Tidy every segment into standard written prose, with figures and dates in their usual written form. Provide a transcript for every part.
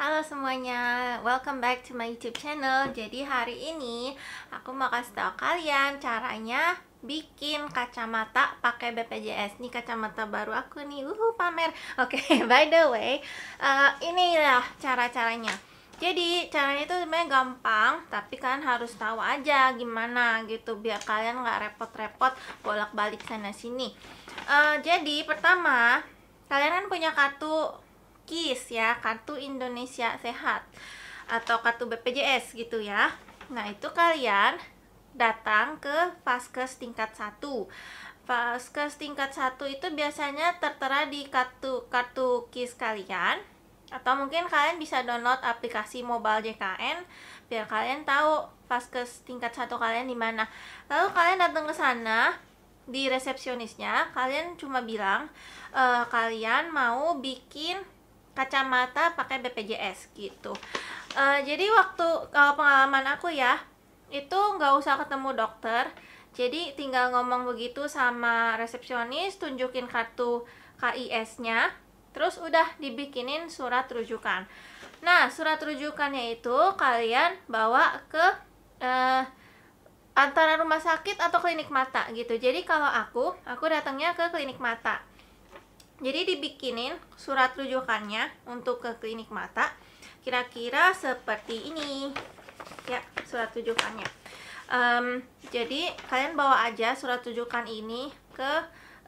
Halo semuanya, welcome back to my YouTube channel. Jadi hari ini aku mau kasih tahu kalian caranya bikin kacamata pakai BPJS. Nih kacamata baru aku nih, pamer. Oke, by the way, inilah cara-caranya. Jadi caranya itu sebenarnya gampang, tapi kalian harus tahu aja gimana gitu biar kalian nggak repot-repot bolak-balik sana sini. Jadi pertama, kalian kan punya kartu KIS ya, kartu Indonesia Sehat atau kartu BPJS gitu ya. Nah, itu kalian datang ke Vaskes tingkat 1. Vaskes tingkat 1 itu biasanya tertera di kartu KIS kalian, atau mungkin kalian bisa download aplikasi mobile JKN biar kalian tahu Vaskes tingkat 1 kalian di mana. Lalu kalian datang ke sana, di resepsionisnya kalian cuma bilang kalian mau bikin kacamata pakai BPJS gitu. Jadi waktu pengalaman aku ya, itu nggak usah ketemu dokter, jadi tinggal ngomong begitu sama resepsionis, tunjukin kartu KIS-nya, terus udah dibikinin surat rujukan. Nah, surat rujukannya itu kalian bawa ke antara rumah sakit atau klinik mata gitu. Jadi kalau aku datangnya ke klinik mata. Jadi dibikinin surat rujukannya untuk ke klinik mata, kira-kira seperti ini ya surat rujukannya. Jadi kalian bawa aja surat rujukan ini ke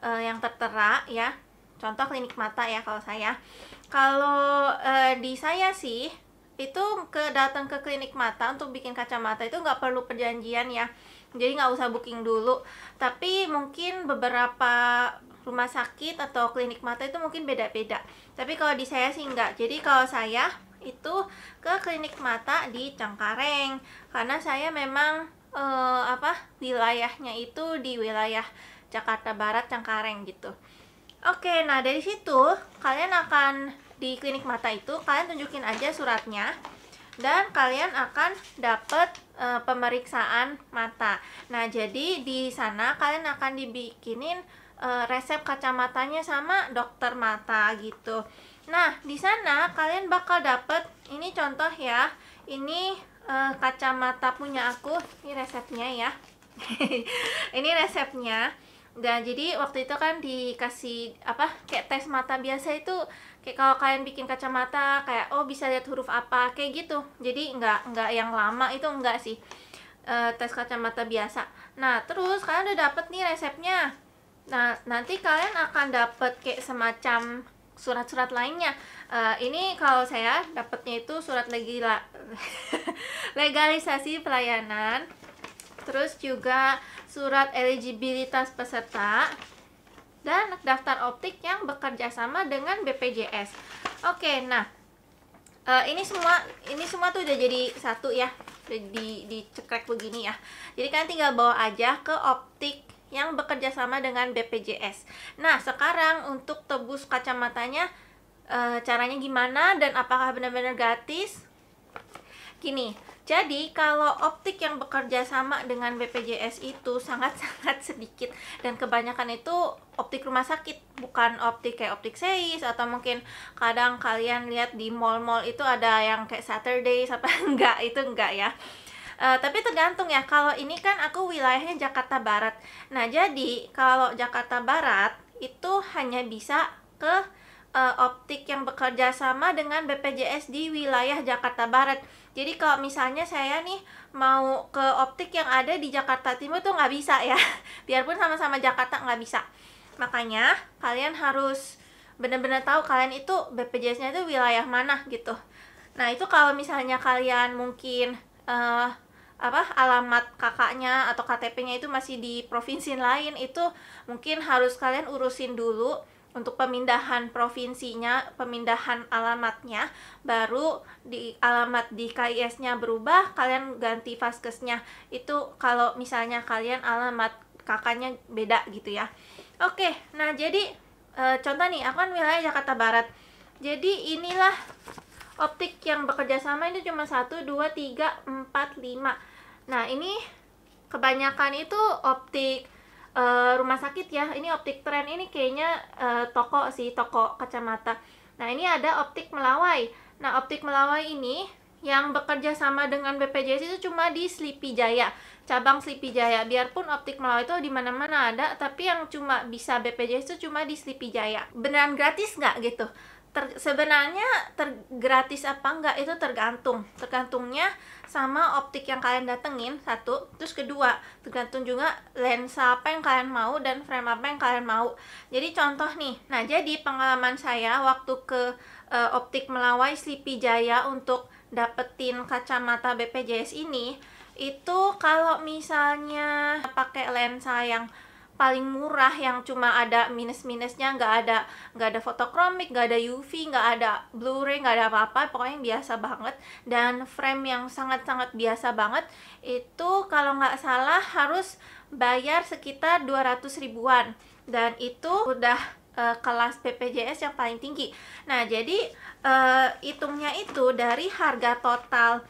yang tertera ya, contoh klinik mata ya kalau saya. Kalau di saya sih itu datang ke klinik mata untuk bikin kacamata itu nggak perlu perjanjian ya, jadi nggak usah booking dulu. Tapi mungkin beberapa rumah sakit atau klinik mata itu mungkin beda-beda, tapi kalau di saya sih enggak. Jadi kalau saya itu ke klinik mata di Cengkareng, karena saya memang wilayahnya itu di wilayah Jakarta Barat, Cengkareng gitu. Oke, nah dari situ kalian akan di klinik mata itu kalian tunjukin aja suratnya, dan kalian akan dapat pemeriksaan mata. Nah, jadi di sana kalian akan dibikinin resep kacamatanya sama dokter mata gitu. Nah, di sana kalian bakal dapet ini contoh ya. Ini kacamata punya aku. Ini resepnya ya. Ini resepnya. Dan jadi waktu itu kan dikasih kayak tes mata biasa itu, kayak kalau kalian bikin kacamata kayak bisa lihat huruf apa kayak gitu. Jadi nggak yang lama itu, enggak sih. Tes kacamata biasa. Nah, terus kalian udah dapet nih resepnya. Nah, nanti kalian akan dapet kayak semacam surat-surat lainnya. Ini kalau saya dapetnya itu surat legalisasi pelayanan, terus juga surat eligibilitas peserta, dan daftar optik yang bekerja sama dengan BPJS. Oke, nah ini semua tuh udah jadi satu ya, dicekrek begini ya. Jadi kalian tinggal bawa aja ke optik yang bekerja sama dengan BPJS. Nah, sekarang untuk tebus kacamatanya caranya gimana dan apakah benar-benar gratis? Gini, jadi kalau optik yang bekerja sama dengan BPJS itu sangat-sangat sedikit, dan kebanyakan itu optik rumah sakit, bukan optik kayak optik Seis, atau mungkin kadang kalian lihat di mall-mall itu ada yang kayak Saturday apa enggak, itu enggak ya. Tapi tergantung ya, kalau ini kan aku wilayahnya Jakarta Barat. Nah, jadi kalau Jakarta Barat itu hanya bisa ke optik yang bekerja sama dengan BPJS di wilayah Jakarta Barat. Jadi kalau misalnya saya nih mau ke optik yang ada di Jakarta Timur tuh nggak bisa ya. Biarpun sama-sama Jakarta nggak bisa. Makanya kalian harus benar-benar tahu kalian itu BPJS-nya itu wilayah mana gitu. Nah, itu kalau misalnya kalian mungkin alamat kakaknya atau KTP-nya itu masih di provinsi lain, itu mungkin harus kalian urusin dulu untuk pemindahan provinsinya, pemindahan alamatnya, baru di alamat di KIS-nya berubah, kalian ganti vaskesnya. Itu kalau misalnya kalian alamat kakaknya beda gitu ya. Oke, nah jadi contoh nih, aku kan wilayah Jakarta Barat. Jadi inilah optik yang bekerja sama, itu cuma 1, 2, 3, 4, 5. Nah, ini kebanyakan itu optik rumah sakit ya. Ini optik Tren, ini kayaknya toko kacamata. Nah, ini ada optik Melawai. Nah, Optik Melawai ini yang bekerja sama dengan BPJS itu cuma di Sleepy Jaya, cabang Sleepy Jaya. Biarpun Optik Melawai itu di mana-mana ada, tapi yang cuma bisa BPJS itu cuma di Sleepy Jaya. Beneran gratis nggak gitu? Sebenarnya gratis apa enggak itu tergantungnya sama optik yang kalian datengin, satu. Terus kedua, tergantung juga lensa apa yang kalian mau dan frame apa yang kalian mau. Jadi contoh nih, nah jadi pengalaman saya waktu ke Optik Melawai Sleepy Jaya untuk dapetin kacamata BPJS ini, itu kalau misalnya pakai lensa yang paling murah yang cuma ada minus-minusnya, nggak ada fotokromik, nggak ada UV, nggak ada Blu-ray, nggak ada apa-apa, pokoknya yang biasa banget, dan frame yang sangat-sangat biasa banget, itu kalau nggak salah harus bayar sekitar 200 ribuan, dan itu udah kelas BPJS yang paling tinggi. Nah, jadi hitungnya itu dari harga total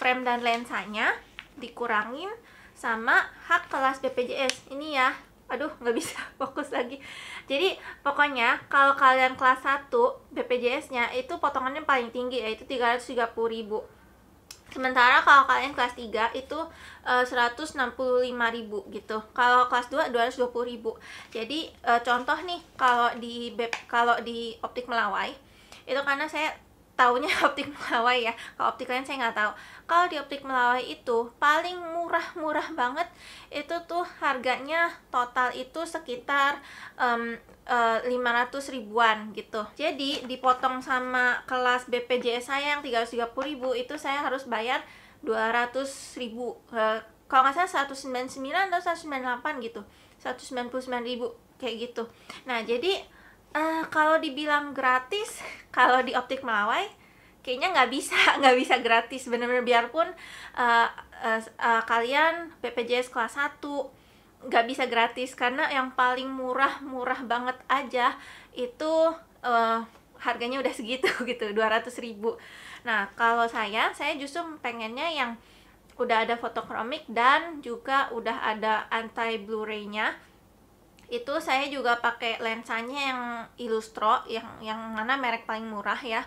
frame dan lensanya dikurangin sama hak kelas BPJS ini ya. Aduh, nggak bisa fokus lagi. Jadi pokoknya kalau kalian kelas 1 BPJS-nya itu potongannya paling tinggi, yaitu 330 ribu. Sementara kalau kalian kelas 3 itu 165 ribu gitu. Kalau kelas 2 220 ribu. Jadi contoh nih, kalau di Optik Melawai itu, karena saya taunya Optik Melawai ya, kalau optik lain saya nggak tahu. Kalau di Optik Melawai itu paling murah banget itu tuh harganya total itu sekitar 500 ribuan gitu. Jadi dipotong sama kelas BPJS saya yang 330 ribu, itu saya harus bayar 200 ribu, kalau nggak salah 199 atau 198 gitu, 199 ribu kayak gitu. Nah, jadi kalau dibilang gratis, kalau di Optik Melawai kayaknya nggak bisa gratis bener-bener. Biarpun kalian BPJS kelas 1 nggak bisa gratis, karena yang paling murah banget aja itu harganya udah segitu gitu, 200 ribu. Nah, kalau saya justru pengennya yang udah ada fotokromik dan juga udah ada anti Blu-ray-nya. Itu saya juga pakai lensanya yang Illustro, yang mana merek paling murah ya.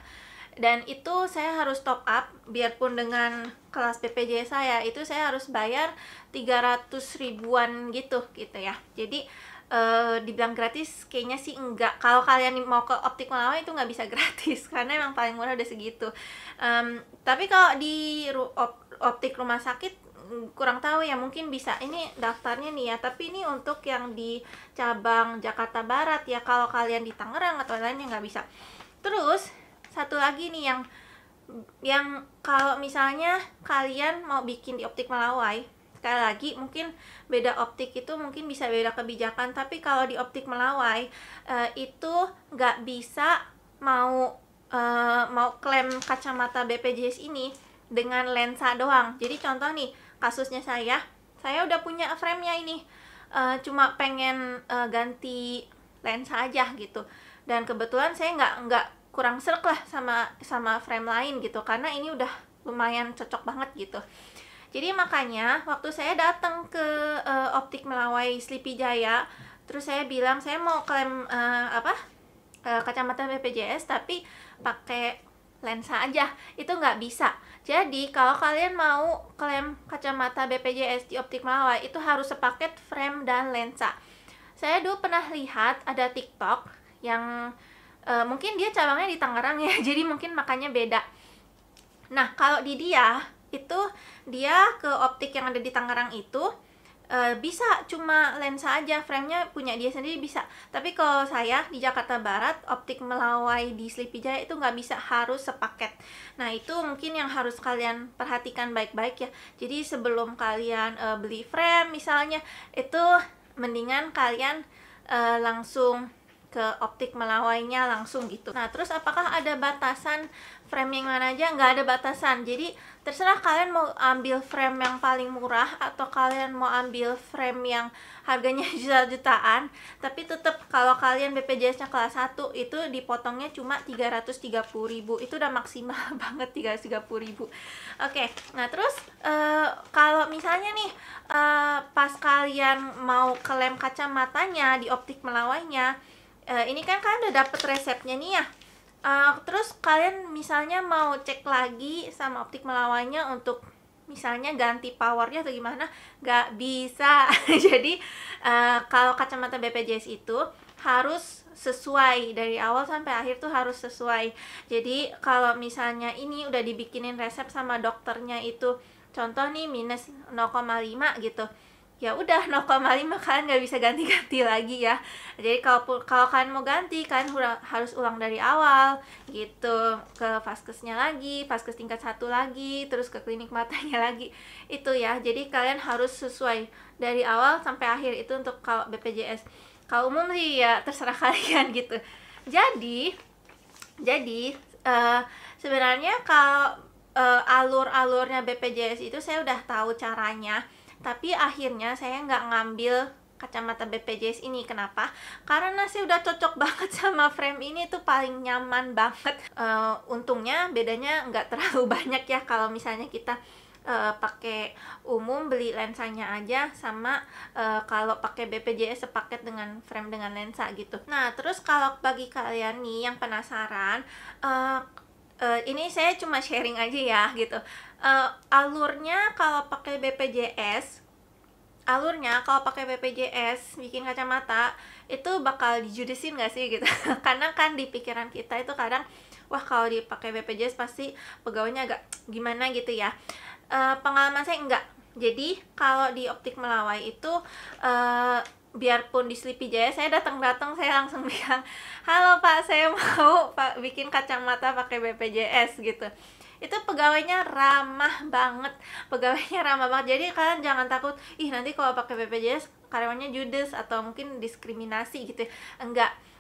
Dan itu saya harus top up, biarpun dengan kelas BPJS saya itu saya harus bayar 300 ribuan gitu ya. Jadi dibilang gratis kayaknya sih enggak. Kalau kalian mau ke Optik Melawai itu nggak bisa gratis karena emang paling murah udah segitu. Tapi kalau di optik rumah sakit kurang tahu ya, mungkin bisa. Ini daftarnya nih ya, tapi ini untuk yang di cabang Jakarta Barat ya. Kalau kalian di Tangerang atau lainnya nggak bisa. Terus satu lagi nih yang kalau misalnya kalian mau bikin di Optik Melawai, sekali lagi mungkin beda optik itu mungkin bisa beda kebijakan, tapi kalau di Optik Melawai itu nggak bisa mau klaim kacamata BPJS ini dengan lensa doang. Jadi contoh nih, kasusnya saya udah punya frame-nya ini, cuma pengen ganti lensa aja gitu, dan kebetulan saya nggak kurang srek lah sama frame lain gitu, karena ini udah lumayan cocok banget gitu. Jadi makanya waktu saya datang ke Optik Melawai Sleepy Jaya, terus saya bilang saya mau klaim kacamata BPJS tapi pakai lensa aja, itu nggak bisa. Jadi kalau kalian mau klaim kacamata BPJS di Optik Melawai itu harus sepaket frame dan lensa. Saya dulu pernah lihat ada TikTok yang mungkin dia cabangnya di Tangerang ya, jadi mungkin makanya beda. Nah, kalau di dia ke optik yang ada di Tangerang itu bisa cuma lensa aja, frame-nya punya dia sendiri bisa. Tapi kalau saya di Jakarta Barat, Optik Melawai di Sleepy Jaya itu nggak bisa, harus sepaket. Nah, itu mungkin yang harus kalian perhatikan baik-baik ya. Jadi sebelum kalian beli frame misalnya, itu mendingan kalian langsung ke Optik Melawainya langsung gitu. Nah, terus apakah ada batasan frame yang mana aja? Nggak ada batasan. Jadi terserah kalian mau ambil frame yang paling murah atau kalian mau ambil frame yang harganya jutaan, tapi tetap kalau kalian BPJS-nya kelas 1 itu dipotongnya cuma 330 ribu. Itu udah maksimal banget 330 ribu. Oke, nah terus kalau misalnya nih pas kalian mau klaim kacamatanya di Optik Melawainya, ini kan kalian udah dapet resepnya nih ya. Terus kalian misalnya mau cek lagi sama optik melawainya untuk misalnya ganti powernya atau gimana, nggak bisa. Jadi kalau kacamata BPJS itu harus sesuai dari awal sampai akhir tuh harus sesuai. Jadi kalau misalnya ini udah dibikinin resep sama dokternya itu, contoh nih minus 0,5 gitu, ya udah 0,5 kalian nggak bisa ganti-ganti lagi ya. Jadi kalau kalian mau ganti, kalian harus ulang dari awal gitu, ke vaskesnya lagi, vaskes tingkat 1 lagi, terus ke klinik matanya lagi itu ya. Jadi kalian harus sesuai dari awal sampai akhir, itu untuk kalau BPJS. Kalau umum sih ya terserah kalian gitu. Jadi sebenarnya kalau alur-alurnya BPJS itu saya udah tahu caranya, tapi akhirnya saya nggak ngambil kacamata BPJS ini. Kenapa? Karena saya udah cocok banget sama frame ini, tuh paling nyaman banget. Untungnya bedanya nggak terlalu banyak ya kalau misalnya kita pakai umum beli lensanya aja, sama kalau pakai BPJS sepaket dengan frame dengan lensa gitu. Nah terus kalau bagi kalian nih yang penasaran, ini saya cuma sharing aja ya gitu. Alurnya kalau pakai BPJS bikin kacamata itu bakal dijudesin nggak sih gitu. Karena kan di pikiran kita itu kadang, wah kalau dipakai BPJS pasti pegawainya agak gimana gitu ya. Pengalaman saya enggak. Jadi kalau di optik melawai itu biarpun di Sleepy Jaya, saya datang saya langsung bilang, halo Pak, saya mau bikin kacamata pakai BPJS gitu. Itu pegawainya ramah banget, jadi kalian jangan takut, ih nanti kalau pakai BPJS karyawannya judes atau mungkin diskriminasi gitu.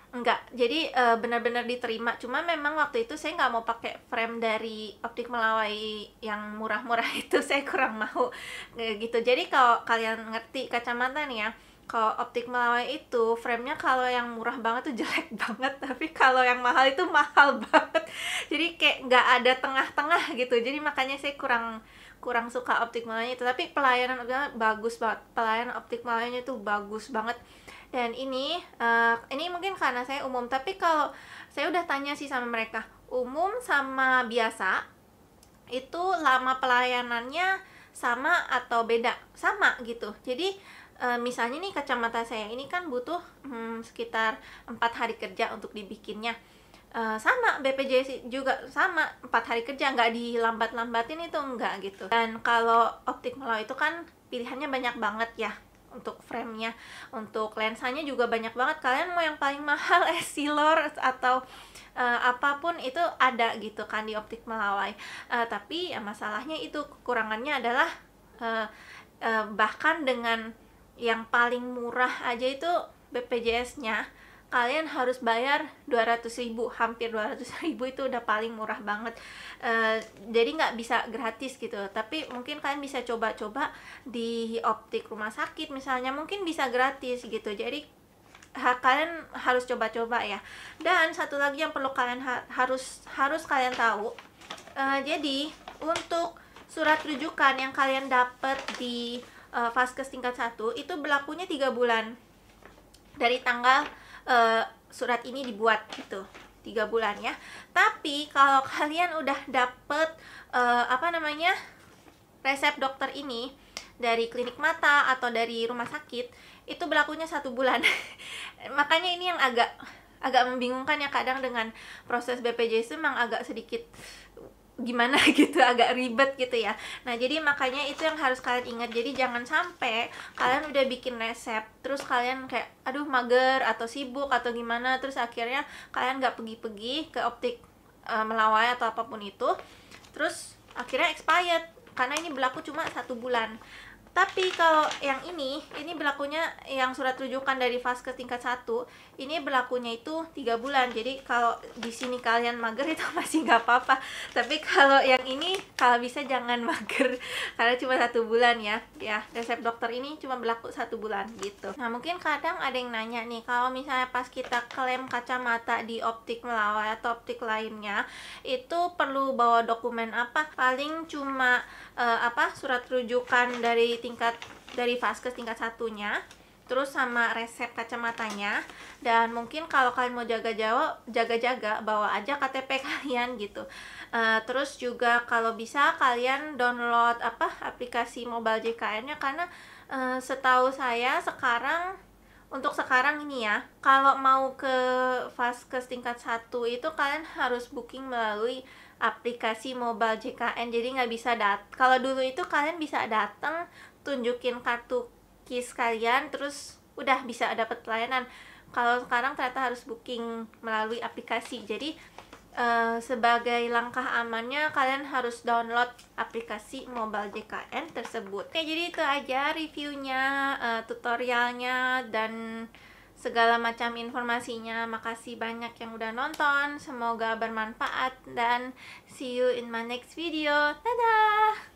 Enggak, jadi benar-benar diterima. Cuma memang waktu itu saya nggak mau pakai frame dari optik melawai yang murah-murah itu, saya kurang mau gitu. Jadi kalau kalian ngerti kacamata nih ya, kalau optik melawai itu framenya kalau yang murah banget tuh jelek banget, tapi kalau yang mahal itu mahal banget. Jadi kayak nggak ada tengah-tengah gitu. Jadi makanya saya kurang suka optik melawainya itu. Tapi pelayanan bagus banget, pelayanan optik melawainya itu bagus banget. Dan ini mungkin karena saya umum, tapi kalau saya udah tanya sih sama mereka, umum sama biasa itu lama pelayanannya sama atau beda? Sama gitu. Jadi misalnya nih kacamata saya ini kan butuh sekitar 4 hari kerja untuk dibikinnya. Sama BPJS juga sama 4 hari kerja, nggak dilambat-lambatin itu, enggak gitu. Dan kalau optik melawai itu kan pilihannya banyak banget ya, untuk framenya, untuk lensanya juga banyak banget. Kalian mau yang paling mahal Essilor atau apapun itu ada gitu kan di optik melawai. Tapi masalahnya itu kekurangannya adalah bahkan dengan yang paling murah aja itu BPJS-nya kalian harus bayar 200.000, hampir 200.000, itu udah paling murah banget. Jadi nggak bisa gratis gitu, tapi mungkin kalian bisa coba-coba di optik rumah sakit misalnya, mungkin bisa gratis gitu. Jadi kalian harus coba-coba ya. Dan satu lagi yang perlu kalian harus kalian tahu, jadi untuk surat rujukan yang kalian dapat di vaskes tingkat 1 itu berlakunya 3 bulan dari tanggal surat ini dibuat gitu, 3 bulan ya. Tapi kalau kalian udah dapet resep dokter ini dari klinik mata atau dari rumah sakit, itu berlakunya 1 bulan. Makanya ini yang agak membingungkan ya, kadang dengan proses BPJS itu memang agak sedikit gimana gitu, agak ribet gitu ya. Nah jadi makanya itu yang harus kalian ingat. Jadi jangan sampai kalian udah bikin resep terus kalian kayak aduh mager atau sibuk atau gimana, terus akhirnya kalian nggak pergi-pergi ke optik melawai atau apapun itu, terus akhirnya expired karena ini berlaku cuma 1 bulan. Tapi kalau yang ini berlakunya yang surat rujukan dari vaskes tingkat 1, ini berlakunya itu 3 bulan. Jadi kalau di sini kalian mager itu masih nggak apa-apa. Tapi kalau yang ini kalau bisa jangan mager karena cuma 1 bulan ya. Ya, resep dokter ini cuma berlaku 1 bulan gitu. Nah, mungkin kadang ada yang nanya nih, kalau misalnya pas kita klaim kacamata di optik melawai atau optik lainnya, itu perlu bawa dokumen apa? Paling cuma surat rujukan dari vaskes tingkat 1-nya, terus sama resep kacamatanya. Dan mungkin kalau kalian mau jaga-jaga bawa aja KTP kalian gitu. Terus juga kalau bisa kalian download aplikasi mobile JKN-nya, karena setahu saya untuk sekarang ini ya, kalau mau ke Vaskes tingkat 1 itu kalian harus booking melalui aplikasi mobile JKN. Jadi nggak bisa kalau dulu itu kalian bisa datang, tunjukin kartu KIS kalian, terus udah bisa dapat pelayanan. Kalau sekarang ternyata harus booking melalui aplikasi. Jadi sebagai langkah amannya kalian harus download aplikasi mobile JKN tersebut. Oke, jadi itu aja reviewnya, tutorialnya, dan segala macam informasinya. Makasih banyak yang udah nonton, semoga bermanfaat, dan see you in my next video. Dadah!